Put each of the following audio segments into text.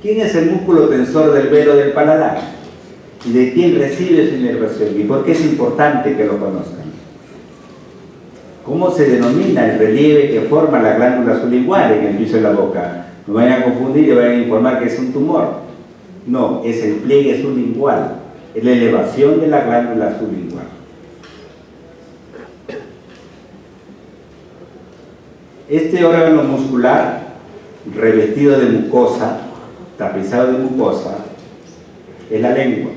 ¿Quién es el músculo tensor del velo del paladar? ¿Y de quién recibe su inervación? ¿Y por qué es importante que lo conozcan? ¿Cómo se denomina el relieve que forma la glándula sublingual en el piso de la boca? No vayan a confundir y vayan a informar que es un tumor. No, es el pliegue sublingual, es la elevación de la glándula sublingual. Este órgano muscular, revestido de mucosa, tapizado de mucosa, es la lengua,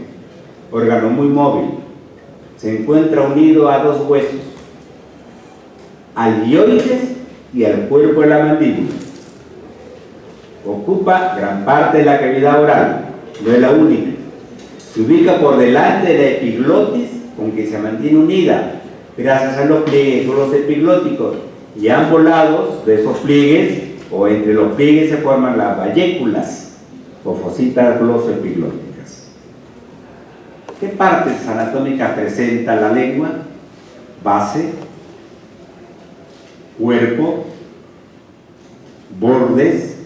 órgano muy móvil. Se encuentra unido a dos huesos, al hioides y al cuerpo de la mandíbula. Ocupa gran parte de la cavidad oral, no es la única. Se ubica por delante de la epiglotis, con que se mantiene unida gracias a los pliegues glosoepiglóticos, y a ambos lados de esos pliegues o entre los pliegues se forman las valléculas o fositas glosoepiglóticas. ¿Qué partes anatómicas presenta la lengua? Base, cuerpo, bordes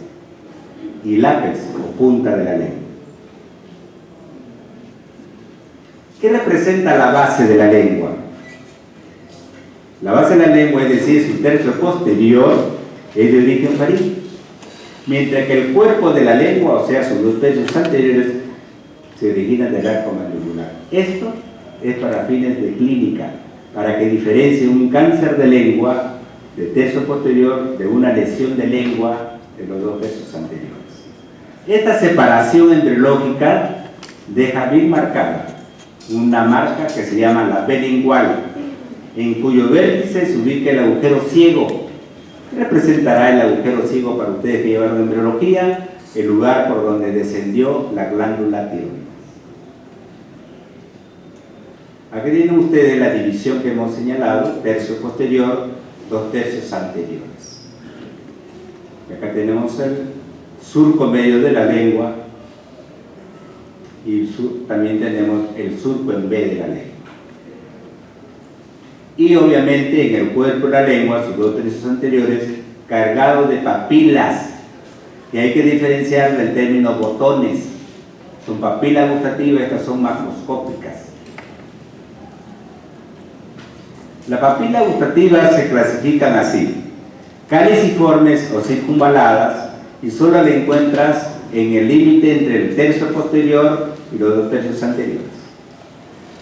y lápiz o punta de la lengua. ¿Qué representa la base de la lengua? La base de la lengua, es decir, su tercio posterior, es de origen faríngeo, mientras que el cuerpo de la lengua, o sea, sus dos tercios anteriores, se originan del arco mandibular. Esto es para fines de clínica, para que diferencie un cáncer de lengua de tercio posterior de una lesión de lengua de los dos tercios anteriores. Esta separación embriológica deja bien marcada una marca que se llama la B lingual, en cuyo vértice se ubica el agujero ciego. ¿Qué representará el agujero ciego para ustedes que llevaron embriología? El lugar por donde descendió la glándula tiroides. Aquí tienen ustedes la división que hemos señalado: tercio posterior, dos tercios anteriores. Y acá tenemos el surco medio de la lengua y también tenemos el surco en B de la lengua. Y obviamente en el cuerpo de la lengua, sus dos tercios anteriores, cargados de papilas, que hay que diferenciar del término botones. Son papilas gustativas, estas son macroscópicas. Las papilas gustativas se clasifican así: caliciformes o circunvaladas, y solo la encuentras en el límite entre el tercio posterior y los dos tercios anteriores.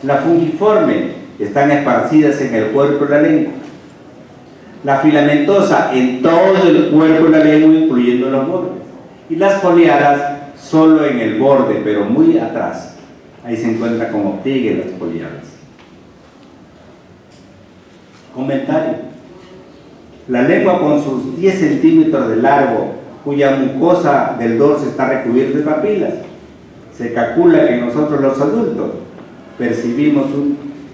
La fungiforme están esparcidas en el cuerpo de la lengua. La filamentosa en todo el cuerpo de la lengua, incluyendo los bordes. Y las foliadas solo en el borde, pero muy atrás. Ahí se encuentra como pliegue las foliadas. Comentario: la lengua, con sus 10 centímetros de largo, cuya mucosa del dorso está recubierta de papilas, se calcula que nosotros los adultos percibimos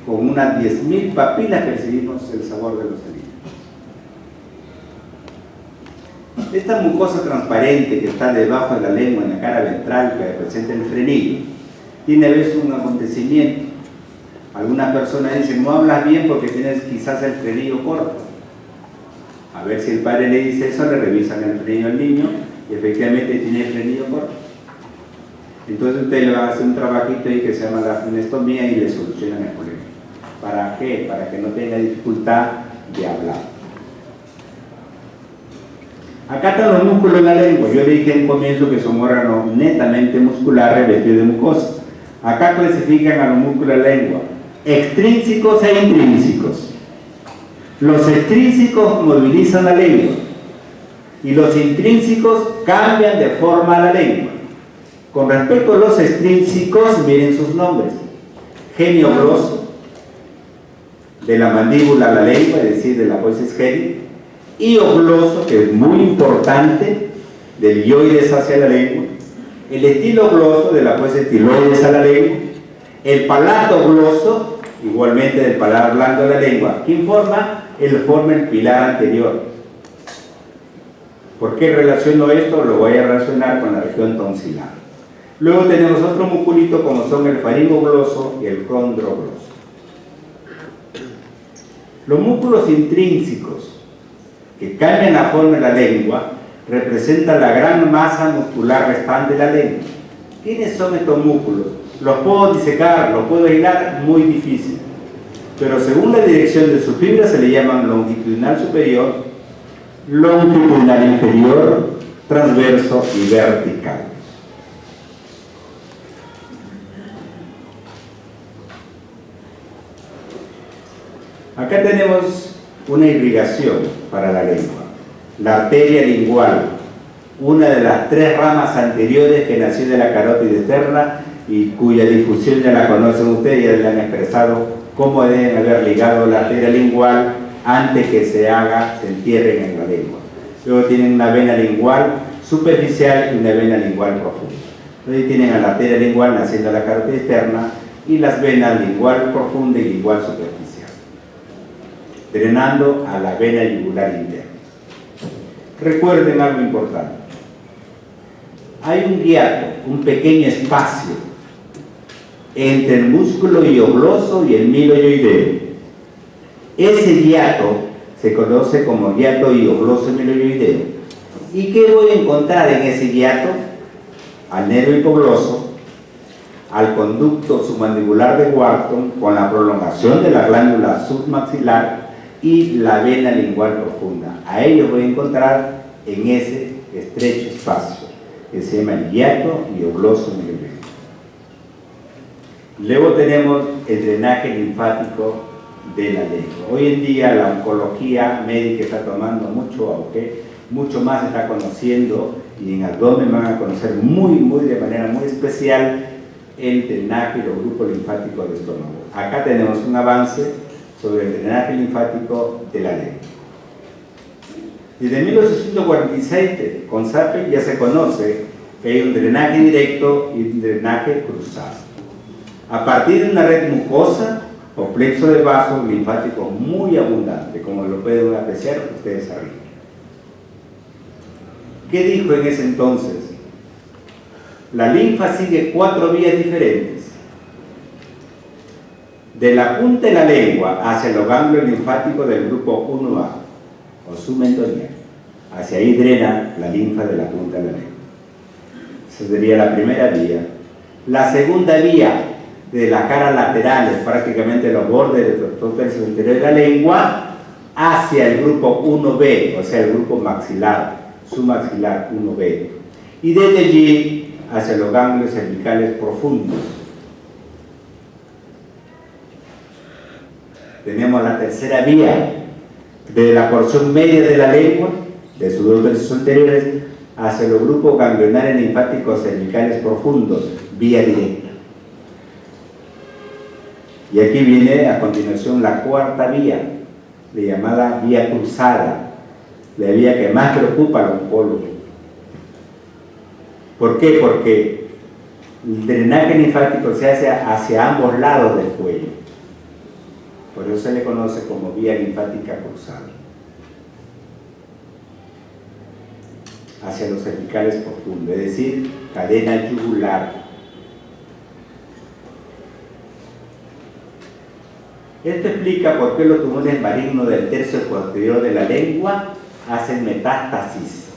con unas 10.000 papilas, percibimos el sabor de los alimentos. Esta mucosa transparente que está debajo de la lengua, en la cara ventral, que representa el frenillo, tiene a veces un acontecimiento. Algunas personas dicen: no hablas bien porque tienes quizás el frenillo corto. A ver si el padre le dice eso, le revisan el frenillo al niño y efectivamente tiene el frenillo corto. Entonces usted le va a hacer un trabajito ahí que se llama la frenectomía y le solucionan el problema. ¿Para qué? Para que no tenga dificultad de hablar. Acá están los músculos de la lengua. Yo le dije en comienzo que son órganos netamente muscular revestidos de mucosa. Acá clasifican a los músculos de la lengua: extrínsecos e intrínsecos. Los extrínsecos movilizan la lengua y los intrínsecos cambian de forma a la lengua. Con respecto a los extrínsecos, miren sus nombres: genio gloso, de la mandíbula a la lengua, es decir, de la apófisis genio; hiogloso, que es muy importante, del hioides hacia la lengua; el estilogloso, de la apófisis tiloides a la lengua; el palatogloso, igualmente del paladar blando de la lengua. ¿Quién forma? Él forma el pilar anterior. ¿Por qué relaciono esto? Lo voy a relacionar con la región tonsilar. Luego tenemos otro musculito como son el faringogloso y el condrogloso. Los músculos intrínsecos que cambian la forma de la lengua representa la gran masa muscular restante de la lengua. ¿Quiénes son estos músculos? ¿Los puedo disecar? ¿Los puedo aislar? Muy difícil. Pero según la dirección de sus fibras se le llaman longitudinal superior, longitudinal inferior, transverso y vertical. Acá tenemos una irrigación para la lengua. La arteria lingual, una de las 3 ramas anteriores que nació de la carótida externa y cuya difusión ya la conocen ustedes, ya le han expresado cómo deben haber ligado la arteria lingual antes que se entierren en la lengua. Luego tienen una vena lingual superficial y una vena lingual profunda. Entonces tienen a la arteria lingual naciendo de la carótida externa y las venas lingual profunda y lingual superficial, drenando a la vena yugular interna. Recuerden algo importante. Hay un hiato, un pequeño espacio entre el músculo hiogloso y el miloioideo. Ese hiato se conoce como hiato hiogloso miloioideo. ¿Y qué voy a encontrar en ese hiato? Al nervio hipogloso, al conducto submandibular de Wharton con la prolongación de la glándula submaxilar y la vena lingual profunda. A ellos voy a encontrar en ese estrecho espacio que se llama el hiato hiogloso miloioideo. Luego tenemos el drenaje linfático de la lengua. Hoy en día la oncología médica está tomando mucho auge, mucho más está conociendo, y en abdomen van a conocer de manera muy especial el drenaje y los grupos linfáticos del estómago. Acá tenemos un avance sobre el drenaje linfático de la lengua. Desde 1846 con SAPE ya se conoce que hay un drenaje directo y un drenaje cruzado. A partir de una red mucosa o plexo de vasos linfáticos muy abundante, como lo pueden apreciar ustedes arriba. ¿Qué dijo en ese entonces? La linfa sigue 4 vías diferentes. De la punta de la lengua hacia los ganglios linfáticos del grupo 1A o submentoniano. Hacia ahí drena la linfa de la punta de la lengua. Esa sería la primera vía. La segunda vía, de las caras laterales, prácticamente los bordes de los 2 tercios interiores de la lengua, hacia el grupo 1B, o sea, el grupo maxilar, submaxilar 1B. Y desde allí hacia los ganglios cervicales profundos. Tenemos la tercera vía, de la porción media de la lengua, de sus 2 tercios anteriores, hacia los grupos ganglionares linfáticos cervicales profundos, vía directa. Y aquí viene a continuación la cuarta vía, la llamada vía cruzada, la vía que más preocupa al oncólogo. ¿Por qué? Porque el drenaje linfático se hace hacia ambos lados del cuello. Por eso se le conoce como vía linfática cruzada. Hacia los cervicales profundos, es decir, cadena yugular. Esto explica por qué los tumores malignos del tercio posterior de la lengua hacen metástasis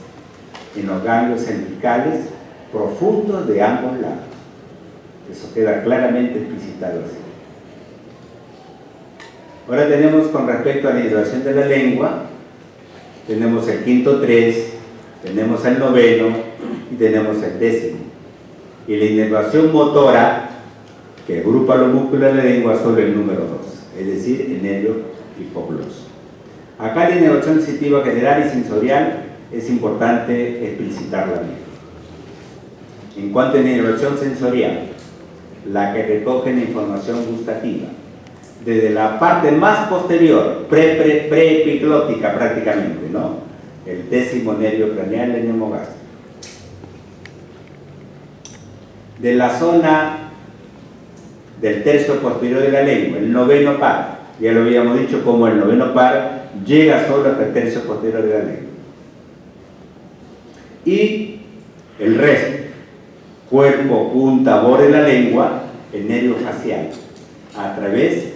en los ganglios cervicales profundos de ambos lados. Eso queda claramente explicitado así. Ahora tenemos, con respecto a la inervación de la lengua, tenemos el quinto 3, tenemos el noveno y tenemos el 10º. Y la inervación motora, que agrupa los músculos de la lengua, sobre el número 2, es decir, el nervio hipogloso. Acá la inervación sensitiva general y sensorial es importante explicitarla bien. En cuanto a la inervación sensorial, la que recoge la información gustativa, desde la parte más posterior, preepiglótica prácticamente, ¿no? El 10º nervio craneal, el neumogástrico. De la zona del tercio posterior de la lengua, el noveno par, ya lo habíamos dicho, como el noveno par llega solo hasta el tercio posterior de la lengua. Y el resto, cuerpo, punta, borde de la lengua, el nervio facial, a través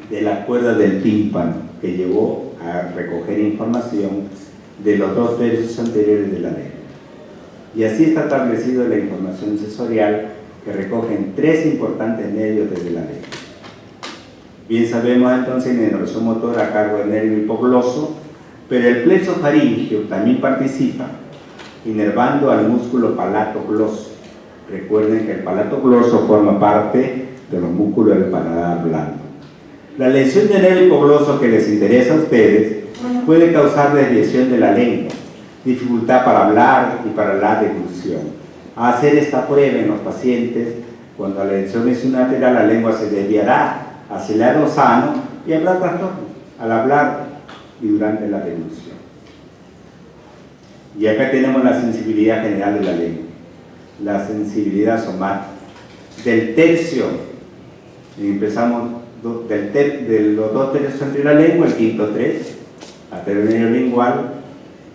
de la cuerda del tímpano, que llevó a recoger información de los 2 tercios anteriores de la lengua. Y así está establecido la información sensorial que recogen 3 importantes nervios desde la lengua. Bien sabemos entonces la inervación motora a cargo del nervio hipogloso, pero el plexo faríngeo también participa, inervando al músculo palatogloso. Recuerden que el palatogloso forma parte de los músculos del paladar blando. La lesión del nervio hipogloso que les interesa a ustedes puede causar desviación de la lengua, dificultad para hablar y para la deglución. A hacer esta prueba en los pacientes, cuando la lesión es unilateral, la lengua se desviará hacia el lado sano y habrá trastornos al hablar y durante la deglución. Y acá tenemos la sensibilidad general de la lengua, la sensibilidad somática. Del tercio, empezamos de los 2 tercios entre la lengua, el quinto 3, hasta el nervio lingual,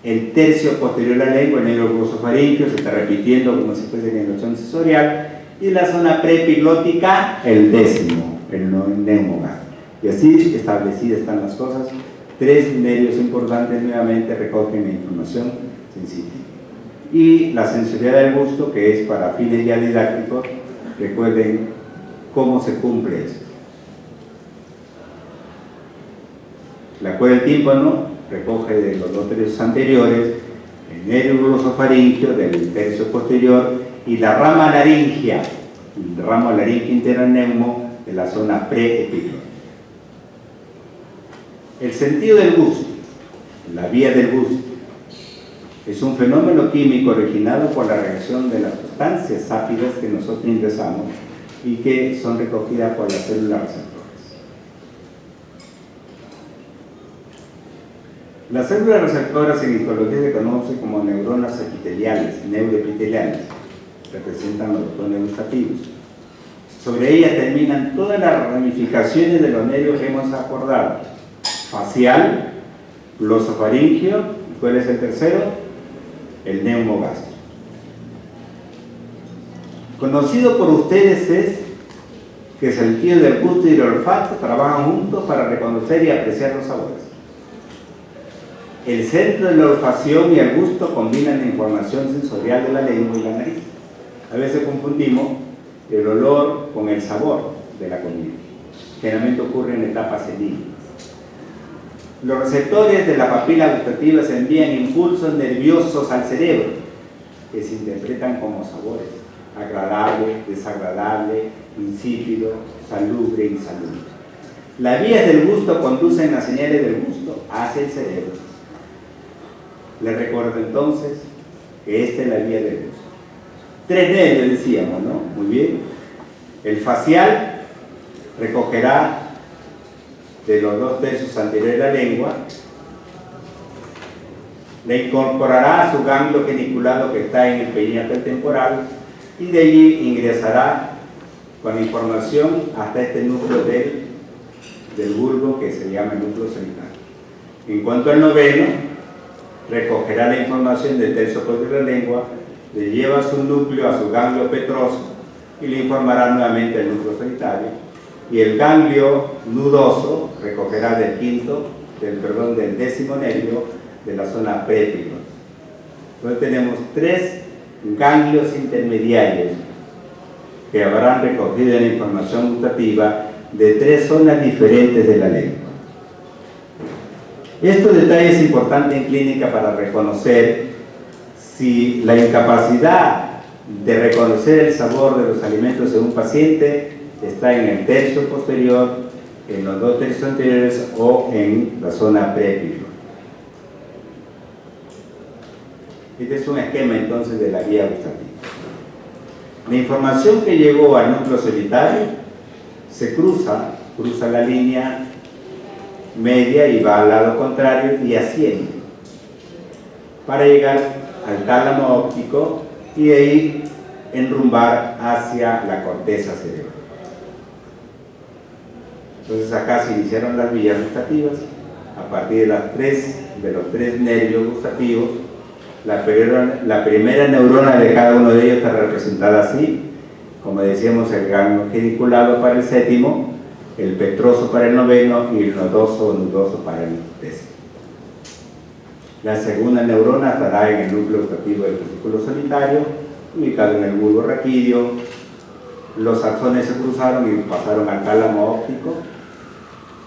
el tercio posterior a la lengua, el nervio glosofaríngeo, se está repitiendo como si fuese la inervación sensorial, y la zona preepiglótica, el décimo, el neumogástrico. Y así establecidas están las cosas. 3 nervios importantes nuevamente recogen la información sensitiva. Y la sensorialidad del gusto, que es para fines ya didácticos, recuerden cómo se cumple esto. La cuerda del tímpano recoge de los 2 tercios anteriores, el nervio glosofaríngeo del tercio posterior y la rama laringea, el ramo laríngeo interneumo de la zona preepiglótica. El sentido del gusto, la vía del gusto, es un fenómeno químico originado por la reacción de las sustancias sápidas que nosotros ingresamos y que son recogidas por las células receptoras. Las células receptoras en histología se conocen como neuronas epiteliales, neuroepiteliales, representan los botones gustativos. Sobre ellas terminan todas las ramificaciones de los nervios que hemos acordado: facial, glosofaríngeo, ¿cuál es el tercero? El neumogástrico. Conocido por ustedes es que el sentido del gusto y el olfato trabajan juntos para reconocer y apreciar los sabores. El centro de la olfacción y el gusto combinan la información sensorial de la lengua y la nariz. A veces confundimos el olor con el sabor de la comida. Generalmente ocurre en etapas seniles. Los receptores de la papila gustativa se envían impulsos nerviosos al cerebro que se interpretan como sabores: agradable, desagradable, insípido, salubre, insalubre. Las vías del gusto conducen las señales del gusto hacia el cerebro. Les recuerdo entonces que esta es la vía del gusto. 3 nervios decíamos, ¿no? Muy bien. El facial recogerá de los 2 tercios anteriores de la lengua, le incorporará a su ganglio geniculado que está en el perianto temporal y de allí ingresará con información hasta este núcleo del bulbo que se llama el núcleo solitario. En cuanto al noveno, recogerá la información del tercio posterior de la lengua, le lleva su núcleo a su ganglio petroso y le informará nuevamente el núcleo solitario, y el ganglio nudoso recogerá del décimo nervio de la zona preepiglótica. Entonces tenemos 3 ganglios intermediarios que habrán recogido la información gustativa de 3 zonas diferentes de la lengua. Estos detalles importantes en clínica para reconocer si la incapacidad de reconocer el sabor de los alimentos en un paciente está en el tercio posterior, en los 2 tercios anteriores o en la zona preepiglótica. Este es un esquema entonces de la vía gustativa. La información que llegó al núcleo solitario se cruza la línea media y va al lado contrario y asciende para llegar al tálamo óptico y de ahí enrumbar hacia la corteza cerebral. Entonces acá se iniciaron las vías gustativas a partir de los 3 nervios gustativos. La primera neurona de cada uno de ellos está representada así, como decíamos, el ganglio geniculado para el séptimo, el petroso para el noveno y el nodoso o nudoso para el décimo. La segunda neurona estará en el núcleo gustativo del fascículo solitario, ubicado en el bulbo raquídeo. Los axones se cruzaron y pasaron al tálamo óptico.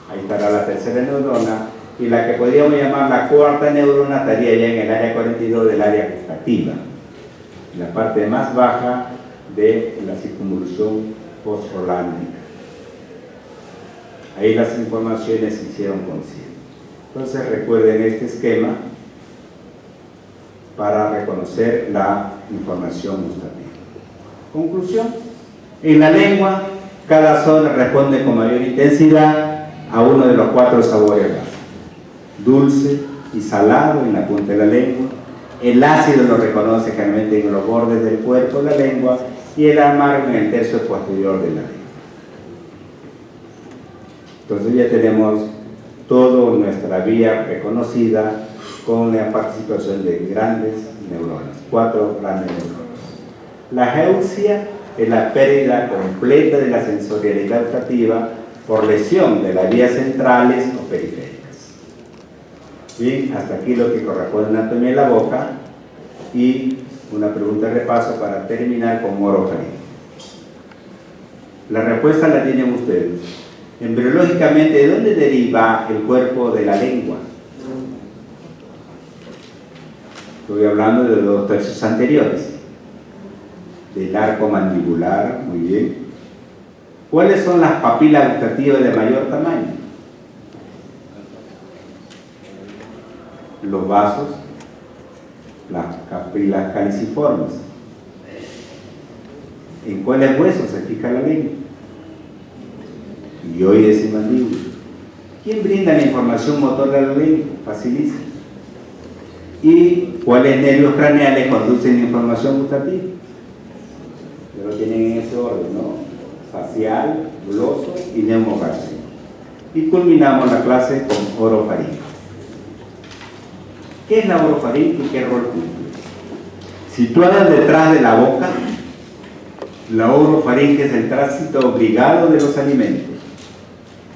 Ahí estará la tercera neurona. Y la que podríamos llamar la cuarta neurona estaría ya en el área 42 del área gustativa, en la parte más baja de la circunvolución fosfolándica. Ahí las informaciones se hicieron conscientes. Entonces recuerden este esquema para reconocer la información gustativa. Conclusión: en la lengua, cada zona responde con mayor intensidad a uno de los 4 sabores básicos: dulce y salado en la punta de la lengua, el ácido lo reconoce generalmente en los bordes del cuerpo de la lengua y el amargo en el tercio posterior de la lengua. Entonces ya tenemos toda nuestra vía reconocida con la participación de grandes neuronas, 4 grandes neuronas. La eusia es la pérdida completa de la sensorialidad gustativa por lesión de las vías centrales o periféricas. Bien, hasta aquí lo que corresponde a la anatomía de la boca, y una pregunta de repaso para terminar con orofaringe. La respuesta la tienen ustedes. Embriológicamente, ¿de dónde deriva el cuerpo de la lengua? Estoy hablando de los 2 tercios anteriores. Del arco mandibular, muy bien. ¿Cuáles son las papilas gustativas de mayor tamaño? Los vasos, las papilas caliciformes. ¿En cuáles huesos se fija la lengua? Hyoides y mandíbula. ¿Quién brinda la información motor de la lengua? Facilísimo. ¿Y cuáles nervios craneales conducen la información gustativa? Ya lo tienen en ese orden, ¿no? Facial, gloso y neumogástrico. Y culminamos la clase con orofaringe. ¿Qué es la orofaringe y qué rol cumple? Situada detrás de la boca, la orofaringe es el tránsito obligado de los alimentos.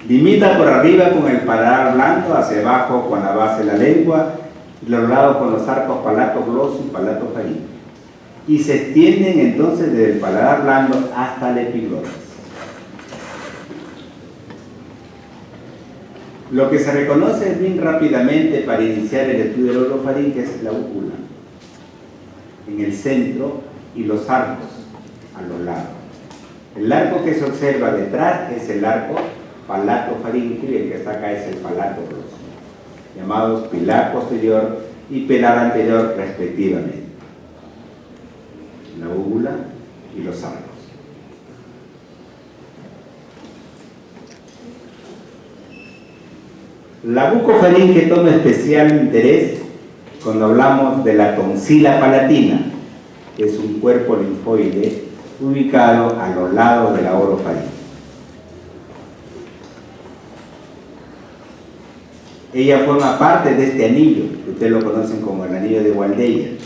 Limita por arriba con el paladar blando, hacia abajo con la base de la lengua, y los lados con los arcos palato-gloso y palato-faringe. Y se extienden entonces desde el paladar blando hasta el epiglotis. Lo que se reconoce bien rápidamente para iniciar el estudio de la orofaringe es la úvula, en el centro, y los arcos a los lados. El arco que se observa detrás es el arco palato-faríngeo y el que está acá es el palato-gloso, llamados pilar posterior y pilar anterior respectivamente. La úvula y los arcos. La bucofaringe toma especial interés cuando hablamos de la tonsila palatina, que es un cuerpo linfoide ubicado a los lados de la orofaringe. Ella forma parte de este anillo, que ustedes lo conocen como el anillo de Waldeyer,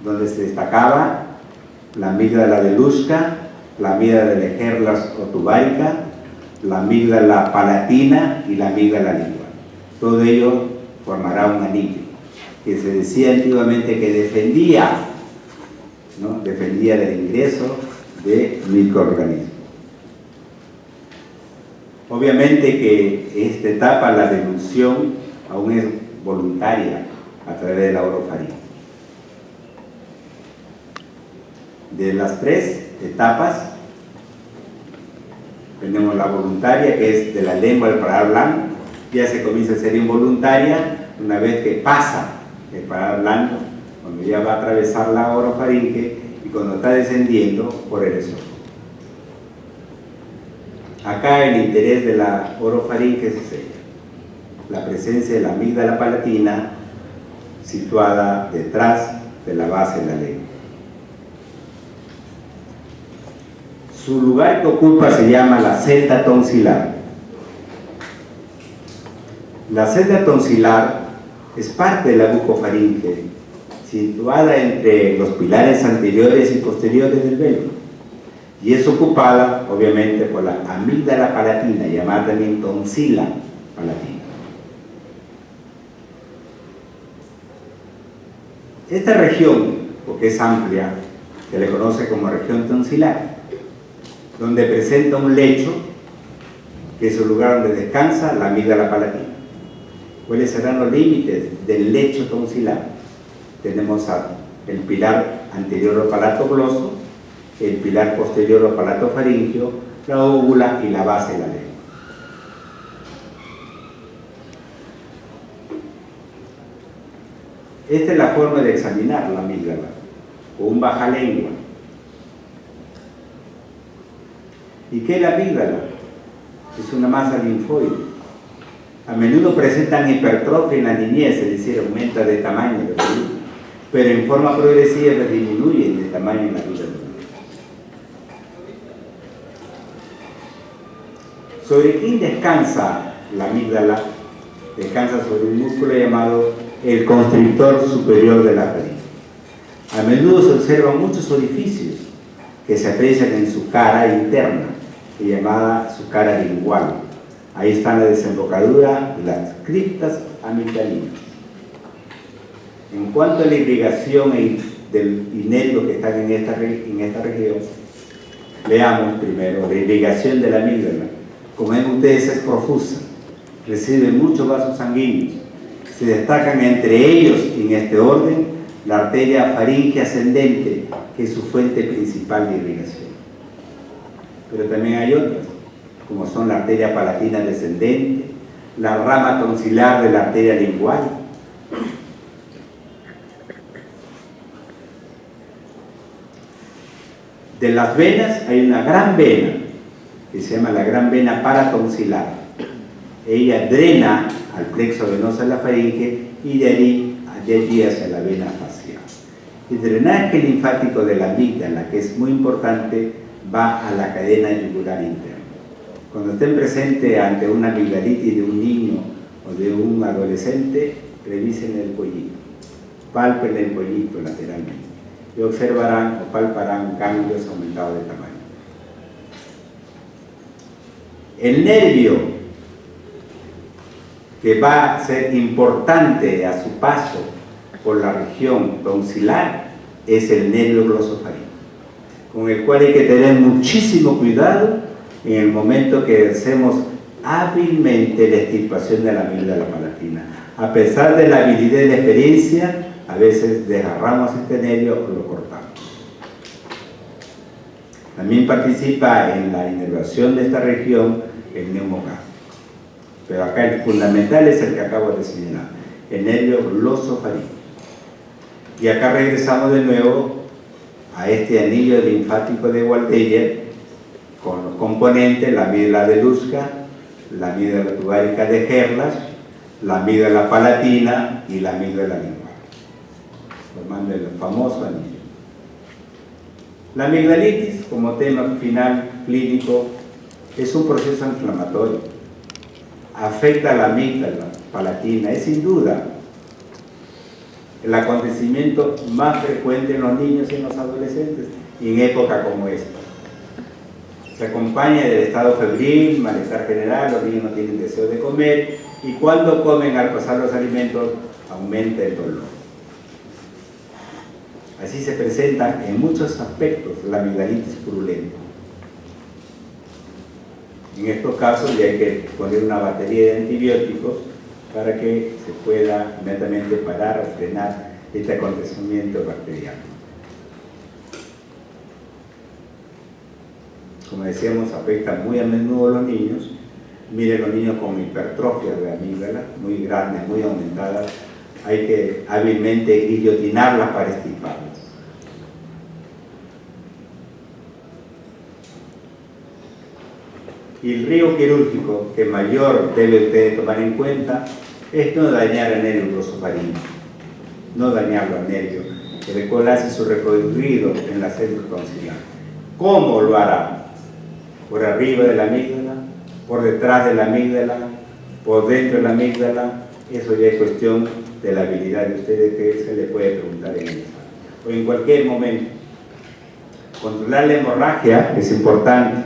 donde se destacaba la amígdala de Luschka, la amígdala de Ehlers o tubárica, la amígdala palatina y la amígdala lingual. Todo ello formará un anillo que se decía antiguamente que defendía, ¿no? Defendía del ingreso de microorganismos. Obviamente que esta etapa, la devolución, aún es voluntaria a través de la orofaringe. De las 3 etapas, tenemos la voluntaria, que es de la lengua al paladar blando, ya se comienza a ser involuntaria una vez que pasa el paladar blando, cuando ya va a atravesar la orofaringe y cuando está descendiendo por el esófago. Acá el interés de la orofaringe es la presencia de la amígdala palatina situada detrás de la base de la lengua. Su lugar que ocupa se llama la celda tonsilar. La celda tonsilar es parte de la bucofaringe, situada entre los pilares anteriores y posteriores del velo, y es ocupada obviamente por la amígdala palatina, llamada también tonsila palatina. Esta región, porque es amplia, se le conoce como región tonsilar, donde presenta un lecho, que es el lugar donde descansa la amígdala palatina. ¿Cuáles serán los límites del lecho tonsilar? Tenemos el pilar anterior o palato gloso, el pilar posterior o palato faríngeo, la óvula y la base de la lengua. Esta es la forma de examinar la amígdala, con un bajalengua. ¿Y qué es la amígdala? Es una masa linfoide. A menudo presentan hipertrofia en la niñez, es decir, aumenta de tamaño, pero en forma progresiva disminuye de tamaño en la vida adulta. ¿Sobre quién descansa la amígdala? Descansa sobre un músculo llamado el constrictor superior de la faringe. A menudo se observan muchos orificios que se aprecian en su cara interna, llamada su cara lingual. Ahí está la desembocadura, las criptas amigdalinas. En cuanto a la irrigación y nervios que están en esta región, veamos primero la irrigación de la amígdala. Como ven ustedes, es profusa, recibe muchos vasos sanguíneos. Se destacan entre ellos, en este orden, la arteria faringe ascendente, que es su fuente principal de irrigación. Pero también hay otras, como son la arteria palatina descendente, la rama tonsilar de la arteria lingual. De las venas hay una gran vena, que se llama la gran vena paratonsilar. Ella drena al plexo venoso de la faringe y de allí hacia la vena facial. El drenaje linfático de la amígdala, que es muy importante, va a la cadena yugular interna. Cuando estén presentes ante una amigdalitis de un niño o de un adolescente, revisen el pollito, palpen el pollito lateralmente y observarán o palparán cambios aumentados de tamaño. El nervio que va a ser importante a su paso por la región tonsilar es el nervio glosofaríngeo, con el cual hay que tener muchísimo cuidado en el momento que hacemos hábilmente la extirpación de la amígdala palatina. A pesar de la habilidad y la experiencia, a veces desgarramos este nervio o lo cortamos. También participa en la inervación de esta región el neumogástrico. Pero acá el fundamental es el que acabo de señalar, el nervio glosofaríngeo. Y acá regresamos de nuevo a este anillo linfático de Waldeyer con los componentes, la amígdala de Luska, la amígdala tubárica de Herlach, la amígdala palatina y la amígdala lingual, formando el famoso anillo. La amigdalitis, como tema final clínico, es un proceso inflamatorio. Afecta a la amígdala palatina, es sin duda el acontecimiento más frecuente en los niños y en los adolescentes y en época como esta. Se acompaña del estado febril, malestar general, los niños no tienen deseo de comer y cuando comen al pasar los alimentos aumenta el dolor. Así se presenta en muchos aspectos la amigdalitis purulenta. En estos casos ya hay que poner una batería de antibióticos para que se pueda inmediatamente parar o frenar este acontecimiento bacteriano. Como decíamos, afecta muy a menudo a los niños. Miren los niños con hipertrofia de amígdala, muy grandes, muy aumentadas. Hay que hábilmente guillotinarlas para extirparlas. Y el riesgo quirúrgico que mayor debe usted tomar en cuenta es no dañar el nervio glosofaríngeo, no dañarlo al nervio, el cual hace su recorrido en la célula tonsilar. ¿Cómo lo hará? ¿Por arriba de la amígdala? ¿Por detrás de la amígdala? ¿Por dentro de la amígdala? Eso ya es cuestión de la habilidad de ustedes que se le puede preguntar en el examen. O en cualquier momento. Controlar la hemorragia es importante.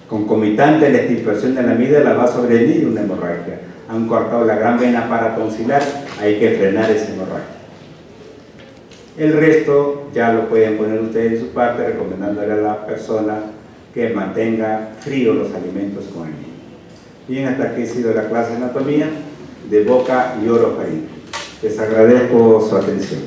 Concomitante a la extirpación de la amígdala va a sobrevenir una hemorragia. Han cortado la gran vena paratonsilar, hay que frenar esa hemorragia. El resto ya lo pueden poner ustedes en su parte, recomendándole a la persona que mantenga fríos los alimentos con el niño. Bien, hasta aquí ha sido la clase de anatomía de boca y orofaringe. Les agradezco su atención.